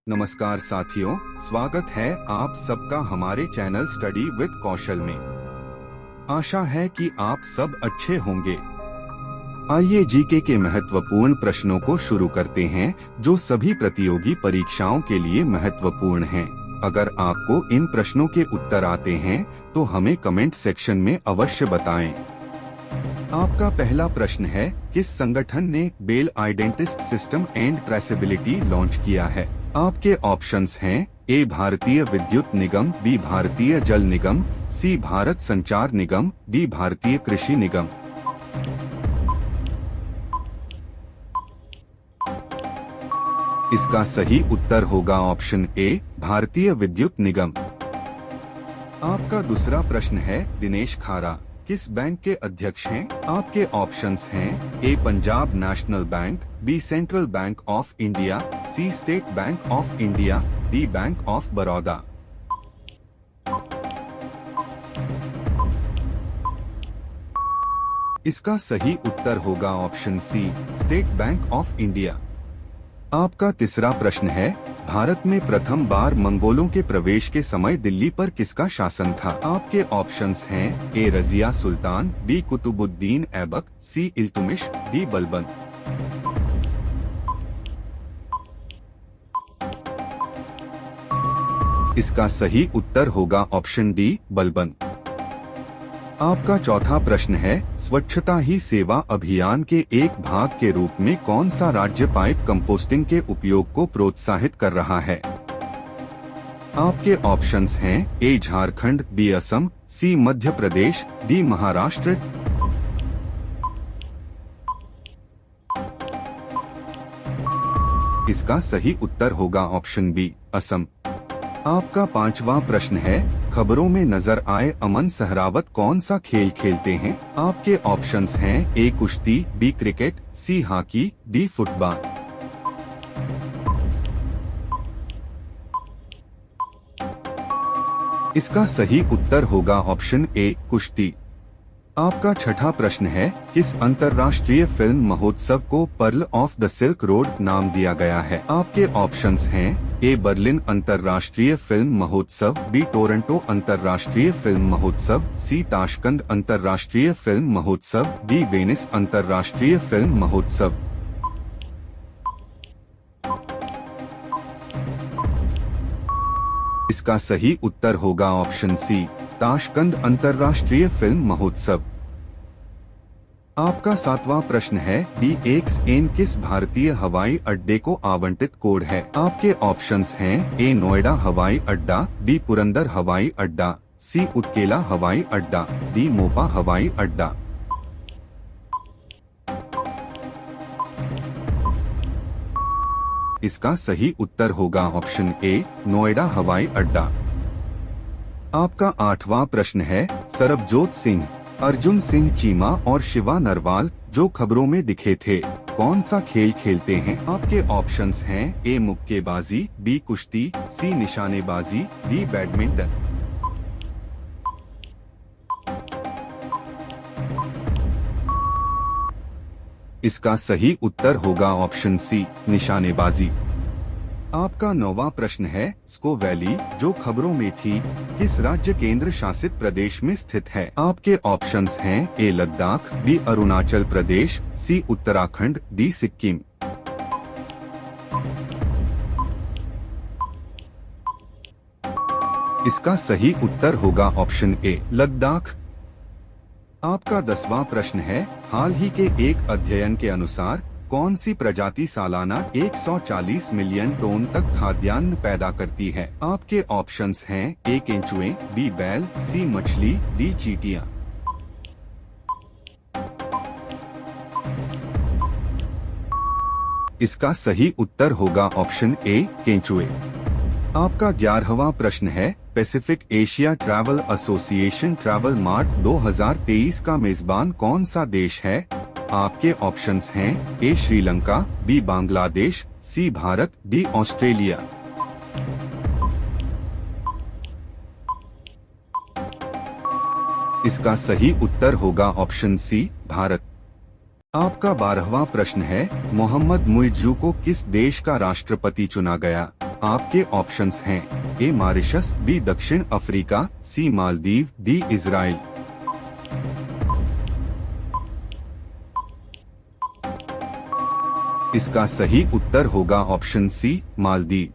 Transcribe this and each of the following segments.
नमस्कार साथियों, स्वागत है आप सबका हमारे चैनल स्टडी विद कौशल में। आशा है कि आप सब अच्छे होंगे। आइए जीके के महत्वपूर्ण प्रश्नों को शुरू करते हैं, जो सभी प्रतियोगी परीक्षाओं के लिए महत्वपूर्ण हैं। अगर आपको इन प्रश्नों के उत्तर आते हैं तो हमें कमेंट सेक्शन में अवश्य बताएं। आपका पहला प्रश्न है, किस संगठन ने बेल identity system and traceability launch किया है? आपके ऑप्शंस हैं ए भारतीय विद्युत निगम, बी भारतीय जल निगम, सी भारत संचार निगम, डी भारतीय कृषि निगम। इसका सही उत्तर होगा ऑप्शन ए भारतीय विद्युत निगम। आपका दूसरा प्रश्न है, दिनेश खारा किस बैंक के अध्यक्ष हैं? आपके ऑप्शंस हैं A Punjab national bank, B central bank of India, C state bank of India, D bank of Baroda. इसका सही उत्तर होगा option C state bank of India. आपका तीसरा प्रश्न है, भारत में प्रथम बार मंगोलों के प्रवेश के समय दिल्ली पर किसका शासन था? आपके ऑप्शंस हैं ए रजिया सुल्तान, बी कुतुबुद्दीन ऐबक, सी इल्तुमिश, डी बलबन। इसका सही उत्तर होगा ऑप्शन डी बलबन। आपका चौथा प्रश्न है, स्वच्छता ही सेवा अभियान के एक भाग के रूप में कौन सा राज्य पाइप कंपोस्टिंग के उपयोग को प्रोत्साहित कर रहा है? आपके ऑप्शंस हैं ए झारखंड, बी असम, सी मध्य प्रदेश, डी महाराष्ट्र। इसका सही उत्तर होगा ऑप्शन बी असम। आपका पांचवा प्रश्न है, खबरों में नजर आए अमन सहरावत कौन सा खेल खेलते हैं? आपके ऑप्शंस हैं ए कुश्ती, B cricket, C hockey, D football. इसका सही उत्तर होगा ऑप्शन ए कुश्ती। आपका छठा प्रश्न है, किस अंतर्राष्ट्रीय फिल्म महोत्सव को pearl of the silk road नाम दिया गया है? आपके ऑप्शंस हैं ए बर्लिन अंतर्राष्ट्रीय फिल्म महोत्सव, बी टोरंटो अंतर्राष्ट्रीय फिल्म महोत्सव, सी ताशकंद अंतर्राष्ट्रीय फिल्म महोत्सव, डी वेनिस अंतर्राष्ट्रीय फिल्म महोत्सव। इसका सही उत्तर होगा ऑप्शन सी ताशकंद अंतर्राष्ट्रीय फिल्म महोत्सव। आपका सातवां प्रश्न है, DXN किस भारतीय हवाई अड्डे को आवंटित कोड है? आपके ऑप्शंस हैं ए नोएडा हवाई अड्डा, बी पुरंदर हवाई अड्डा, सी उत्केला हवाई अड्डा, डी मोपा हवाई अड्डा। इसका सही उत्तर होगा ऑप्शन ए नोएडा हवाई अड्डा। आपका आठवां प्रश्न है, सरबजोत सिंह, अर्जुन सिंह चीमा और शिवा नरवाल जो खबरों में दिखे थे, कौन सा खेल खेलते हैं? आपके ऑप्शंस हैं ए मुक्केबाजी, बी कुश्ती, सी निशानेबाजी, डी बैडमिंटन। इसका सही उत्तर होगा ऑप्शन सी निशानेबाजी। आपका नौवां प्रश्न है, स्को वैली जो खबरों में थी किस राज्य केंद्र शासित प्रदेश में स्थित है? आपके ऑप्शंस हैं ए लद्दाख, बी अरुणाचल प्रदेश, सी उत्तराखंड, डी सिक्किम। इसका सही उत्तर होगा ऑप्शन ए लद्दाख। आपका 10वां प्रश्न है, हाल ही के एक अध्ययन के अनुसार कौन सी प्रजाति सालाना 140 मिलियन टन तक खाद्यान्न पैदा करती है? आपके ऑप्शंस हैं ए केंचुए, बी बैल, सी मछली, डी चींटियां। इसका सही उत्तर होगा ऑप्शन ए केंचुए। आपका 11वां प्रश्न है, Pacific Asia travel association travel mart 2023 का मेजबान कौन सा देश है? आपके ऑप्शंस हैं ए श्रीलंका, बी बांग्लादेश, सी भारत, डी ऑस्ट्रेलिया। इसका सही उत्तर होगा ऑप्शन सी भारत। आपका 12वां प्रश्न है, मोहम्मद मुइज़्ज़ू को किस देश का राष्ट्रपति चुना गया? आपके ऑप्शंस हैं ए मॉरिशस, बी दक्षिण अफ्रीका, सी मालदीव, डी इजराइल। इसका सही उत्तर होगा ऑप्शन सी मालदीव।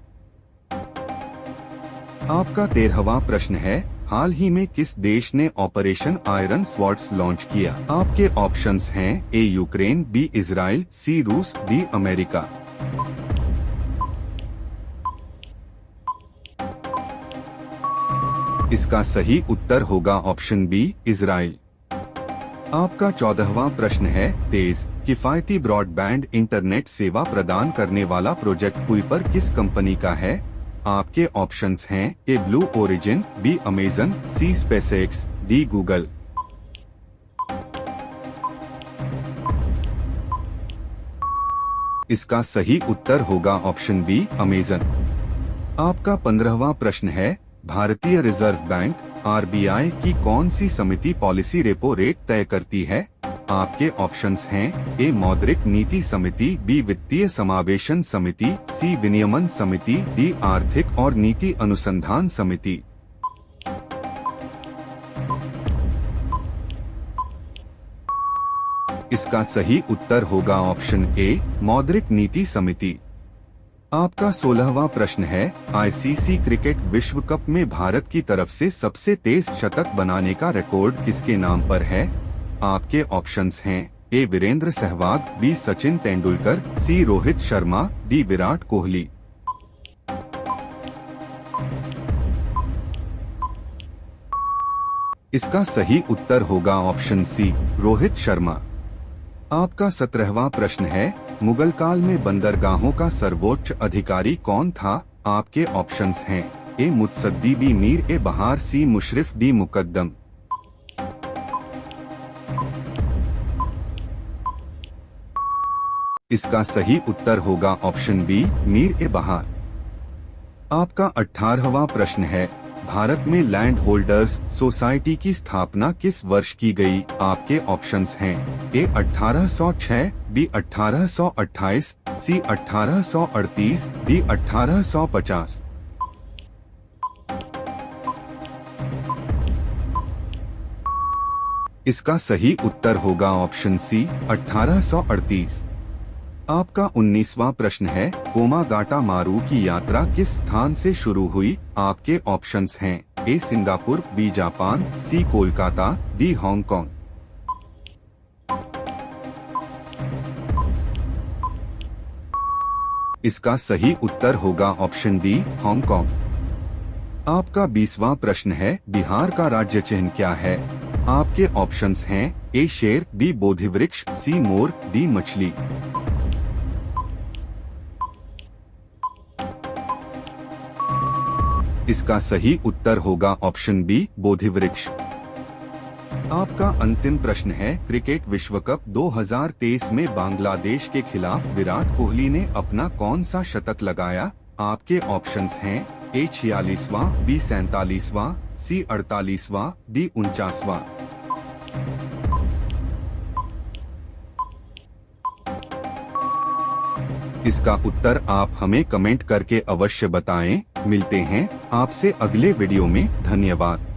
आपका 13वां प्रश्न है, हाल ही में किस देश ने ऑपरेशन आयरन स्वॉर्ड्स लॉन्च किया? आपके ऑप्शंस हैं ए यूक्रेन, बी इजराइल, सी रूस, डी अमेरिका। इसका सही उत्तर होगा ऑप्शन बी इजराइल। आपका 14वां प्रश्न है, तेज किफायती ब्रॉडबैंड इंटरनेट सेवा प्रदान करने वाला प्रोजेक्ट कुइपर किस कंपनी का है? आपके ऑप्शंस हैं ए ब्लू ओरिजिन, बी अमेजन, सी स्पेसएक्स, डी गूगल। इसका सही उत्तर होगा ऑप्शन बी अमेजन। आपका 15वां प्रश्न है, भारतीय रिजर्व बैंक आरबीआई की कौन सी समिति पॉलिसी रेपो रेट तय करती है? आपके ऑप्शंस हैं ए मौद्रिक नीति समिति, बी वित्तीय समावेशन समिति, सी विनियमन समिति, डी आर्थिक और नीति अनुसंधान समिति। इसका सही उत्तर होगा ऑप्शन ए मौद्रिक नीति समिति। आपका 16वां प्रश्न है, आईसीसी क्रिकेट विश्व कप में भारत की तरफ से सबसे तेज शतक बनाने का रिकॉर्ड किसके नाम पर है? आपके ऑप्शंस हैं ए वीरेंद्र सहवाग, बी सचिन तेंदुलकर, सी रोहित शर्मा, डी विराट कोहली। इसका सही उत्तर होगा ऑप्शन सी रोहित शर्मा। आपका 17वां प्रश्न है, मुगल काल में बंदरगाहों का सर्वोच्च अधिकारी कौन था? आपके ऑप्शंस हैं ए मुत्सद्दी, बी मीर ए बहार, सी मुशरिफ, डी मुकद्दम। इसका सही उत्तर होगा ऑप्शन बी मीर ए बहार। आपका 18वां प्रश्न है, भारत में लैंड होल्डर्स सोसाइटी की स्थापना किस वर्ष की गई? आपके ऑप्शंस हैं ए 1806, बी 1828, सी 1838, डी 1850। इसका सही उत्तर होगा ऑप्शन सी 1838। आपका 19वां प्रश्न है, कोमागाटा मारू की यात्रा किस स्थान से शुरू हुई? आपके ऑप्शंस हैं ए सिंगापुर, बी जापान, सी कोलकाता, डी हांगकांग। इसका सही उत्तर होगा ऑप्शन डी हांगकांग। आपका 20वां प्रश्न है, बिहार का राज्य चिन्ह क्या है? आपके ऑप्शंस हैं ए शेर, बी बोधि वृक्ष, सी मोर, डी मछली। इसका सही उत्तर होगा ऑप्शन बी बोधि वृक्ष। आपका अंतिम प्रश्न है, क्रिकेट विश्व कप 2023 में बांग्लादेश के खिलाफ विराट कोहली ने अपना कौन सा शतक लगाया? आपके ऑप्शंस हैं ए 46वां, बी 47वां, सी 48वां, डी 49वां। इसका उत्तर आप हमें कमेंट करके अवश्य बताएं। मिलते हैं आपसे अगले वीडियो में। धन्यवाद।